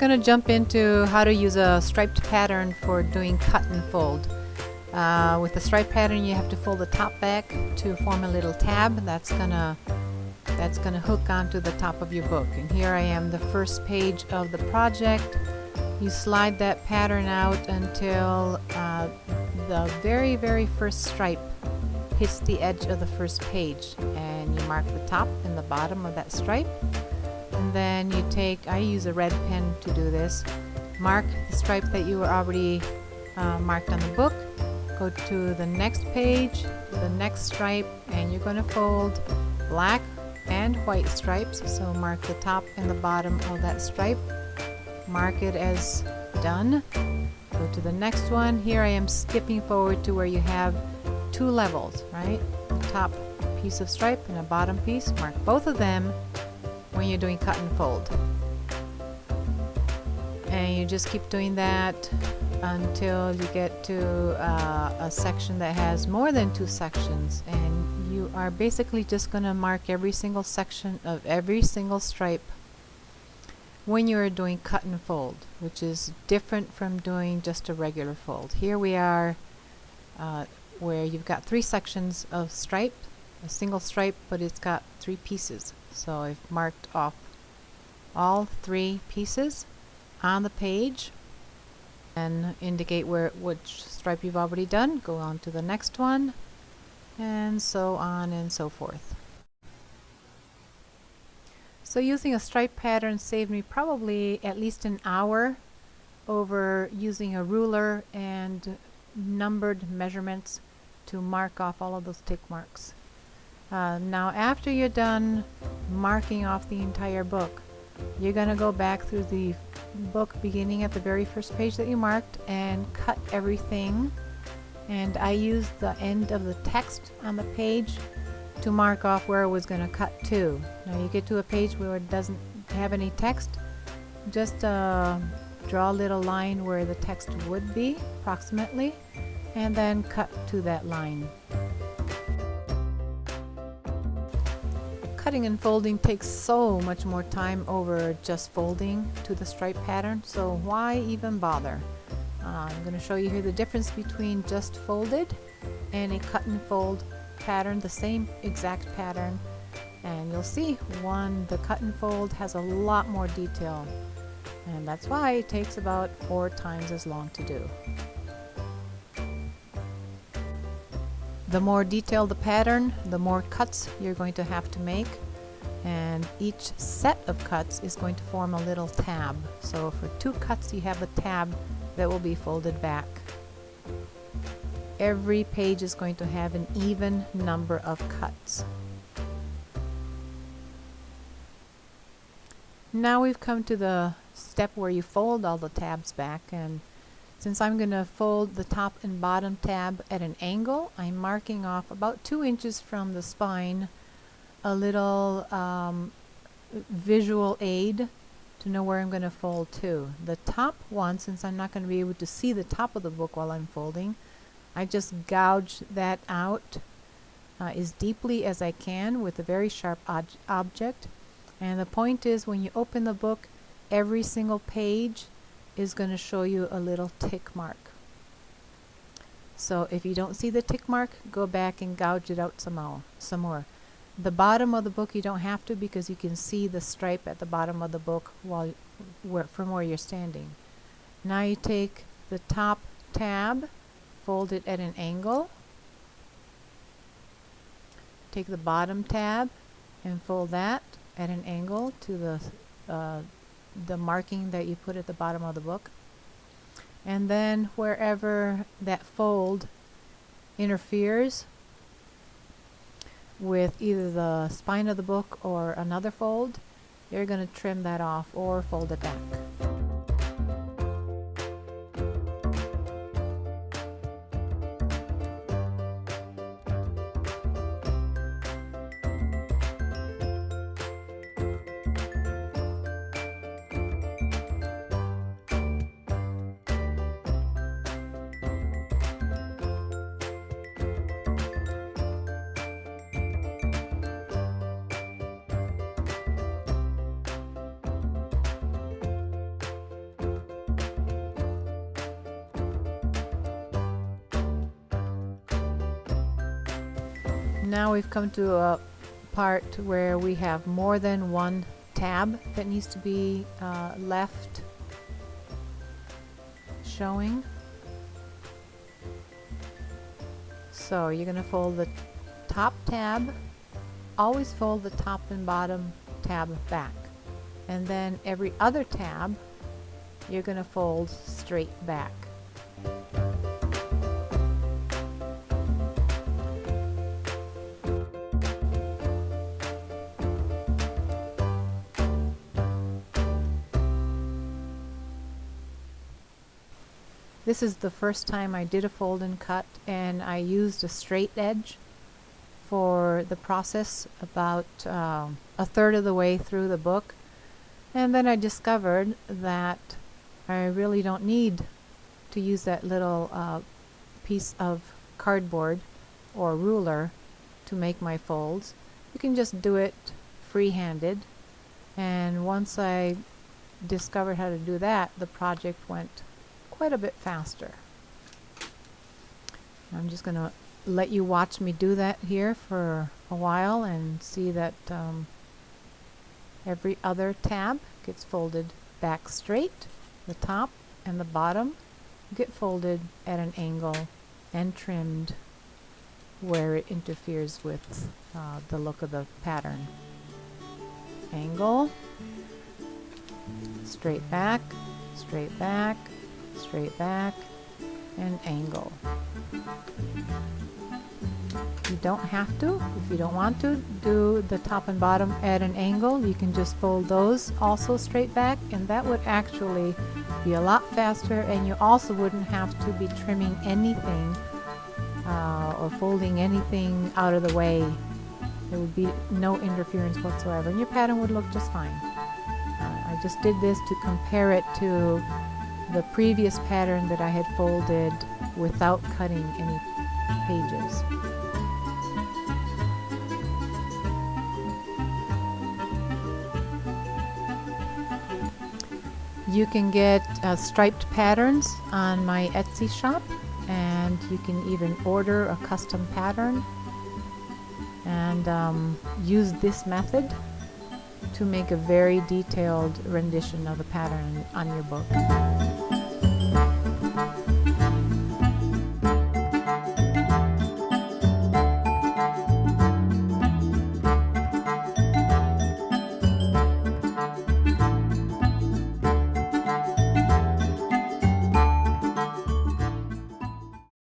going to jump into how to use a striped pattern for doing cut and fold. With the stripe pattern, you have to fold the top back to form a little tab that's gonna hook onto the top of your book. And here I am, the first page of the project. You slide that pattern out until the very first stripe hits the edge of the first page, and you mark the top and the bottom of that stripe. And then you take, I use a red pen to do this, mark the stripe that you were already marked on the book, go to the next page, the next stripe, and you're going to fold black and white stripes. So mark the top and the bottom of that stripe, mark it as done, go to the next one. Here I am skipping forward to where you have two levels, right? A top piece of stripe and a bottom piece. Mark both of them when you're doing cut and fold. And you just keep doing that until you get to a section that has more than two sections, and you are basically just going to mark every single section of every single stripe when you're doing cut and fold, which is different from doing just a regular fold. Here we are where you've got three sections of stripe, a single stripe, but it's got three pieces. So I've marked off all three pieces on the page and indicate which stripe you've already done. Go on to the next one, and so on and so forth. So using a stripe pattern saved me probably at least an hour over using a ruler and numbered measurements to mark off all of those tick marks. Now after you're done marking off the entire book, you're going to go back through the book beginning at the very first page that you marked and cut everything. And I used the end of the text on the page to mark off where I was going to cut to. Now you get to a page where it doesn't have any text, just draw a little line where the text would be approximately, and then cut to that line. Cutting and folding takes so much more time over just folding to the stripe pattern, so why even bother? I'm going to show you here the difference between just folded and a cut and fold pattern, the same exact pattern, and you'll see the cut and fold has a lot more detail, and that's why it takes about 4 times as long to do. The more detailed the pattern, the more cuts you're going to have to make, and each set of cuts is going to form a little tab. So for 2 cuts you have a tab that will be folded back. Every page is going to have an even number of cuts. Now we've come to the step where you fold all the tabs back, and since I'm going to fold the top and bottom tab at an angle, I'm marking off about 2 inches from the spine a little visual aid to know where I'm going to fold to. The top one, since I'm not going to be able to see the top of the book while I'm folding, I just gouge that out as deeply as I can with a very sharp object. And the point is, when you open the book, every single page is going to show you a little tick mark. So if you don't see the tick mark, go back and gouge it out some more. The bottom of the book you don't have to, because you can see the stripe at the bottom of the book from where you're standing. Now you take the top tab, fold it at an angle, take the bottom tab and fold that at an angle to the marking that you put at the bottom of the book, and then wherever that fold interferes with either the spine of the book or another fold, you're going to trim that off or fold it back. Now we've come to a part where we have more than one tab that needs to be left showing. So you're going to fold the top tab, always fold the top and bottom tab back, and then every other tab you're going to fold straight back. This is the first time I did a fold and cut, and I used a straight edge for the process about a third of the way through the book, and then I discovered that I really don't need to use that little piece of cardboard or ruler to make my folds. You can just do it free-handed, and once I discovered how to do that, the project went quite a bit faster. I'm just going to let you watch me do that here for a while and see that every other tab gets folded back straight. The top and the bottom get folded at an angle and trimmed where it interferes with the look of the pattern. Angle, straight back, straight back, straight back, and angle. You don't have to. If you don't want to do the top and bottom at an angle, you can just fold those also straight back, and that would actually be a lot faster, and you also wouldn't have to be trimming anything or folding anything out of the way. There would be no interference whatsoever, and your pattern would look just fine. I just did this to compare it to the previous pattern that I had folded without cutting any pages. You can get striped patterns on my Etsy shop, and you can even order a custom pattern and use this method to make a very detailed rendition of the pattern on your book.